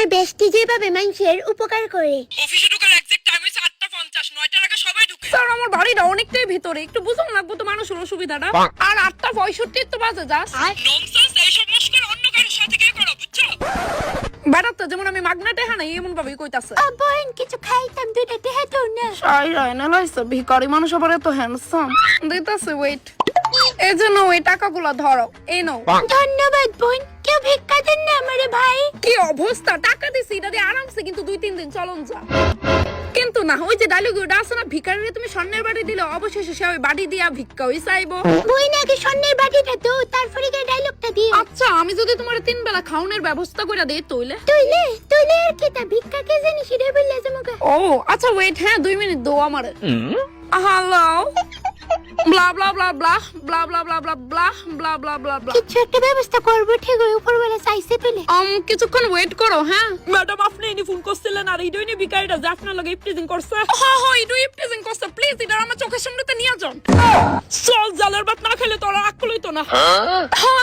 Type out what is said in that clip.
আমার বেস্টি যেভাবে মানুষের উপকার করে। অফিসে ঢোকার এক্সাক্ট টাইম হইছে 8:50, 9টার আগে সবাই ঢুকে। স্যার আমার বাড়িটা অনেকটাই ভিতরে, একটু বুঝুন লাগবো তো মানুষের অসুবিধাটা। আর 8:65 তো বাজে যাস। ননসেন্স, এইসব মুশকিল অন্য কারোর সাথে কে করো, বুঝছো? বেড়াতে যেমন আমি মাগনাটে হানাই এমন ভাবেই কইতাছে। বোন কিছু খাইতাম, দুইটা টেহা তো না। সাইরাই না লাইছে ভিখারি মানুষ আবার এত হ্যান্ডসাম। দিতাছে ওয়েট, এই যে নাও, এই টাকাগুলো ধরো, এই নাও। ধন্যবাদ বোন, কেউ ভিক্ষা দেন না আমারে ভাই। কি অবস্থা, টাকা দিছি এটা দিয়ে আরামসে কিন্তু 2-3 দিন চলন যা। কিন্তু না, ওই যে ডায়লগ ওটা আছে না, ভিখারিরে তুমি স্বর্ণের বাড়ি দিলে অবশেষে সে ওই বাড়ি দিয়া ভিক্ষা হই চাইবো। বই নাকি স্বর্ণের বাটিটা তো, তারপরে গিয়ে ডায়লগটা দিও। আচ্ছা আমি যদি তোমার 3 বেলা খাওনের ব্যবস্থা করে দেই তইলে? তুইলে তুইলে আর কি তা ভিক্ষা কে জানি সেটা বললে জমকা। ও আচ্ছা ওয়েট, হ্যাঁ 2 মিনিট দাও আমারে। হ্যালো, ব্লা ব্লা ব্লা ব্লা ব্লা ব্লা ব্লা ব্লা ব্লা ব্লা ব্লা ব্লা ব্লা। কিছু একটা ব্যবস্থা করবো, ঠিক ওই উপরবেলা চাইছে তুইলে। কিছুক্ষণ ওয়েট করো। হ্যাঁ ম্যাডাম, আপনি ইনি ফোন করছিলেন আর ইডোইনি বিকাইটা যে আপনার লগে ইপটিজিং করছে। হ্যাঁ হ্যাঁ ইডু ইপটিজিং করছে, প্লিজ এটা আমার চোখের সামনেতে নিয়ে যান। চল, জালের ভাত না খেলে তোরা আক্কল হইতো না। হ্যাঁ